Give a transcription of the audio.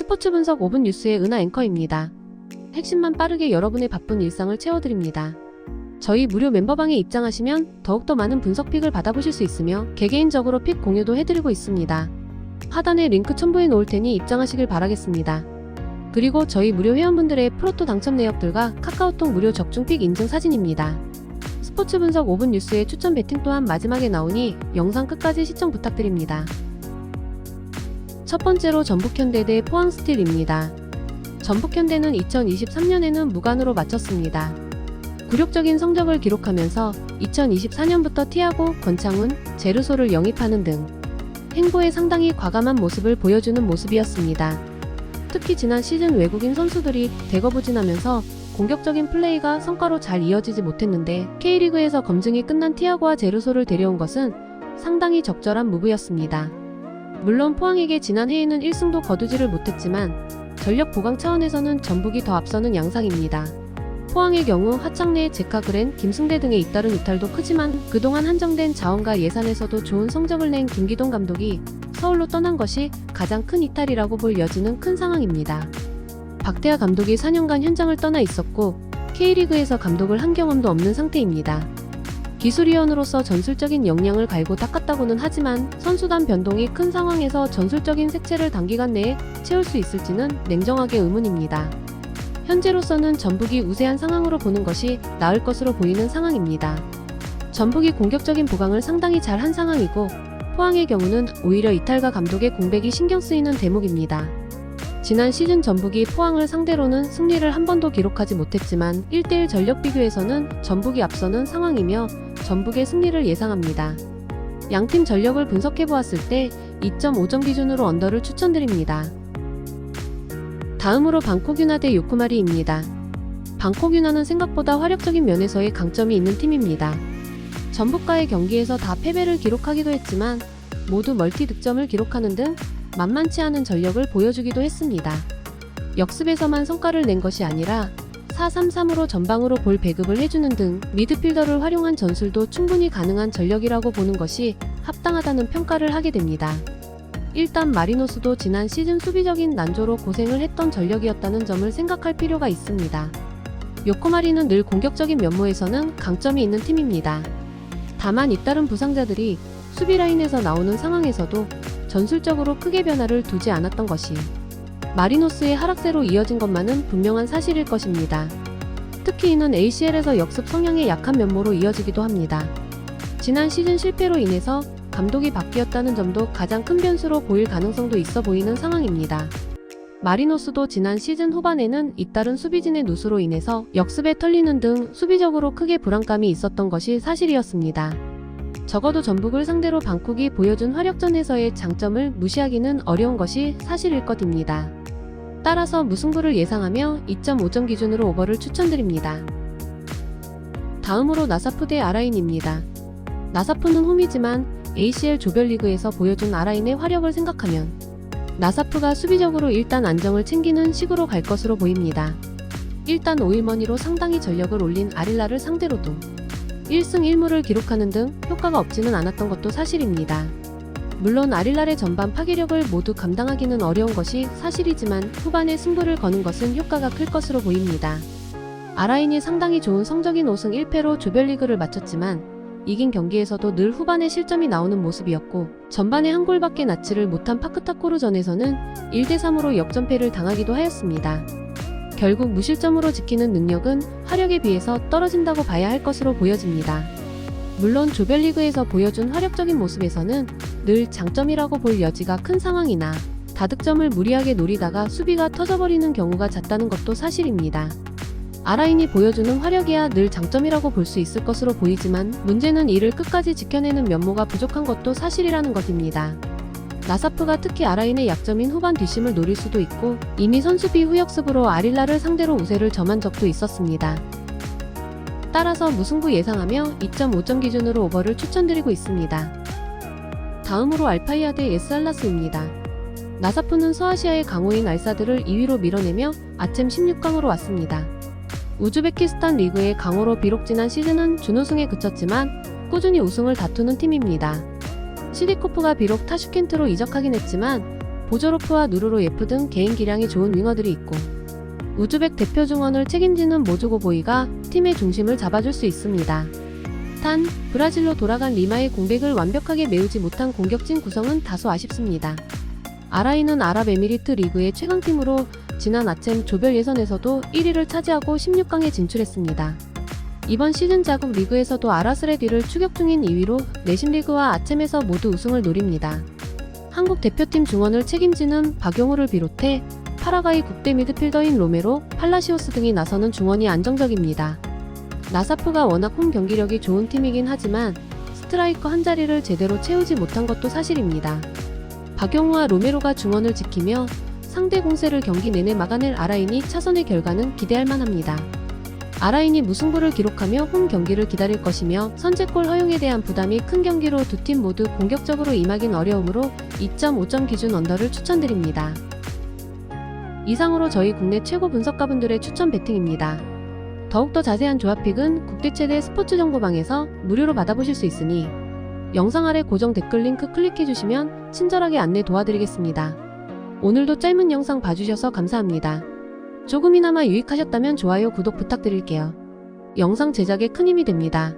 스포츠 분석 5분 뉴스의 은하 앵커입니다. 핵심만 빠르게 여러분의 바쁜 일상을 채워드립니다. 저희 무료 멤버방에 입장하시면 더욱더 많은 분석 픽을 받아보실 수 있으며 개개인적으로 픽 공유도 해드리고 있습니다. 하단에 링크 첨부해 놓을 테니 입장하시길 바라겠습니다. 그리고 저희 무료 회원분들의 프로토 당첨 내역들과 카카오톡 무료 적중 픽 인증 사진입니다. 스포츠 분석 5분 뉴스의 추천 배팅 또한 마지막에 나오니 영상 끝까지 시청 부탁드립니다. 첫 번째로 전북현대 대 포항스틸입니다. 전북현대는 2023년에는 무관으로 마쳤습니다. 굴욕적인 성적을 기록하면서 2024년부터 티아고, 권창훈, 제르소를 영입하는 등 행보에 상당히 과감한 모습을 보여주는 모습이었습니다. 특히 지난 시즌 외국인 선수들이 대거부진하면서 공격적인 플레이가 성과로 잘 이어지지 못했는데 K리그에서 검증이 끝난 티아고와 제르소를 데려온 것은 상당히 적절한 무브였습니다. 물론 포항에게 지난 해에는 1승도 거두지를 못했지만 전력 보강 차원에서는 전북이 더 앞서는 양상입니다. 포항의 경우 하창래, 제카그랜, 김승대 등의 잇따른 이탈도 크지만 그동안 한정된 자원과 예산에서도 좋은 성적을 낸 김기동 감독이 서울로 떠난 것이 가장 큰 이탈이라고 볼 여지는 큰 상황입니다. 박대하 감독이 4년간 현장을 떠나 있었고 K리그에서 감독을 한 경험도 없는 상태입니다. 기술위원으로서 전술적인 역량을 갈고 닦았다고는 하지만 선수단 변동이 큰 상황에서 전술적인 색채를 단기간 내에 채울 수 있을지는 냉정하게 의문입니다. 현재로서는 전북이 우세한 상황으로 보는 것이 나을 것으로 보이는 상황입니다. 전북이 공격적인 보강을 상당히 잘 한 상황이고 포항의 경우는 오히려 이탈과 감독의 공백이 신경 쓰이는 대목입니다. 지난 시즌 전북이 포항을 상대로는 승리를 한 번도 기록하지 못했지만 1대1 전력 비교에서는 전북이 앞서는 상황이며 전북의 승리를 예상합니다. 양팀 전력을 분석해보았을 때 2.5점 기준으로 언더를 추천드립니다. 다음으로 방콕유나 대 요코마리입니다. 방콕유나는 생각보다 화력적인 면에서의 강점이 있는 팀입니다. 전북과의 경기에서 다 패배를 기록하기도 했지만 모두 멀티 득점을 기록하는 등 만만치 않은 전력을 보여주기도 했습니다. 역습에서만 성과를 낸 것이 아니라 4-3-3으로 전방으로 볼 배급을 해주는 등 미드필더를 활용한 전술도 충분히 가능한 전력이라고 보는 것이 합당하다는 평가를 하게 됩니다. 일단 마리노스도 지난 시즌 수비적인 난조로 고생을 했던 전력이었다는 점을 생각할 필요가 있습니다. 요코마리는 늘 공격적인 면모에서는 강점이 있는 팀입니다. 다만 잇따른 부상자들이 수비 라인에서 나오는 상황에서도 전술적으로 크게 변화를 두지 않았던 것이 마리노스의 하락세로 이어진 것만은 분명한 사실일 것입니다. 특히 이는 ACL에서 역습 성향의 약한 면모로 이어지기도 합니다. 지난 시즌 실패로 인해서 감독이 바뀌었다는 점도 가장 큰 변수로 보일 가능성도 있어 보이는 상황입니다. 마리노스도 지난 시즌 후반에는 잇따른 수비진의 누수로 인해서 역습에 털리는 등 수비적으로 크게 불안감이 있었던 것이 사실이었습니다. 적어도 전북을 상대로 방콕이 보여준 화력전에서의 장점을 무시하기는 어려운 것이 사실일 것입니다. 따라서 무승부를 예상하며 2.5점 기준으로 오버를 추천드립니다. 다음으로 나사프 대 아라인입니다. 나사프는 홈이지만 ACL 조별리그에서 보여준 아라인의 화력을 생각하면 나사프가 수비적으로 일단 안정을 챙기는 식으로 갈 것으로 보입니다. 일단 5일머니로 상당히 전력을 올린 아릴라를 상대로도 1승 1무를 기록하는 등 효과가 없지는 않았던 것도 사실입니다. 물론 아릴라의 전반 파괴력을 모두 감당하기는 어려운 것이 사실이지만 후반에 승부를 거는 것은 효과가 클 것으로 보입니다. 아라인이 상당히 좋은 성적인 5승 1패로 조별리그를 마쳤지만 이긴 경기에서도 늘 후반에 실점이 나오는 모습이었고 전반에 한 골밖에 낳지를 못한 파크타코르전에서는 1대3으로 역전패를 당하기도 하였습니다. 결국 무실점으로 지키는 능력은 화력에 비해서 떨어진다고 봐야 할 것으로 보여집니다. 물론 조별리그에서 보여준 화력적인 모습에서는 늘 장점이라고 볼 여지가 큰 상황이나 다득점을 무리하게 노리다가 수비가 터져버리는 경우가 잦다는 것도 사실입니다. 아라인이 보여주는 화력이야 늘 장점이라고 볼 수 있을 것으로 보이지만 문제는 이를 끝까지 지켜내는 면모가 부족한 것도 사실이라는 것입니다. 나사프가 특히 아라인의 약점인 후반 뒷심을 노릴 수도 있고 이미 선수비 후역습으로 아릴라를 상대로 우세를 점한 적도 있었습니다. 따라서 무승부 예상하며 2.5점 기준으로 오버를 추천드리고 있습니다. 다음으로 알파이아 대 에스알라스입니다. 나사프는 서아시아의 강호인 알사드를 2위로 밀어내며 아챔 16강으로 왔습니다. 우즈베키스탄 리그의 강호로 비록 지난 시즌은 준우승에 그쳤지만 꾸준히 우승을 다투는 팀입니다. 시디코프가 비록 타슈켄트로 이적하긴 했지만 보조로프와 누르로 예프 등 개인 기량이 좋은 윙어들이 있고 우즈벡 대표 중원을 책임지는 모주고보이가 팀의 중심을 잡아줄 수 있습니다. 단, 브라질로 돌아간 리마의 공백을 완벽하게 메우지 못한 공격진 구성은 다소 아쉽습니다. 아라이는 아랍에미리트 리그의 최강팀으로 지난 아챔 조별 예선에서도 1위를 차지하고 16강에 진출했습니다. 이번 시즌 자국 리그에서도 아라스레디를 추격 중인 2위로 내심리그와 아챔에서 모두 우승을 노립니다. 한국 대표팀 중원을 책임지는 박용우를 비롯해 파라과이 국대 미드필더인 로메로, 팔라시오스 등이 나서는 중원이 안정적입니다. 나사프가 워낙 홈 경기력이 좋은 팀이긴 하지만 스트라이커 한 자리를 제대로 채우지 못한 것도 사실입니다. 박용우와 로메로가 중원을 지키며 상대 공세를 경기 내내 막아낼 아라인이 차선의 결과는 기대할 만합니다. 아라인이 무승부를 기록하며 홈 경기를 기다릴 것이며 선제골 허용에 대한 부담이 큰 경기로 두 팀 모두 공격적으로 임하긴 어려우므로 2.5점 기준 언더를 추천드립니다. 이상으로 저희 국내 최고 분석가분들의 추천 배팅입니다. 더욱더 자세한 조합픽은 국대 최대 스포츠 정보방에서 무료로 받아보실 수 있으니 영상 아래 고정 댓글 링크 클릭해주시면 친절하게 안내 도와드리겠습니다. 오늘도 짧은 영상 봐주셔서 감사합니다. 조금이나마 유익하셨다면 좋아요, 구독 부탁드릴게요. 영상 제작에 큰 힘이 됩니다.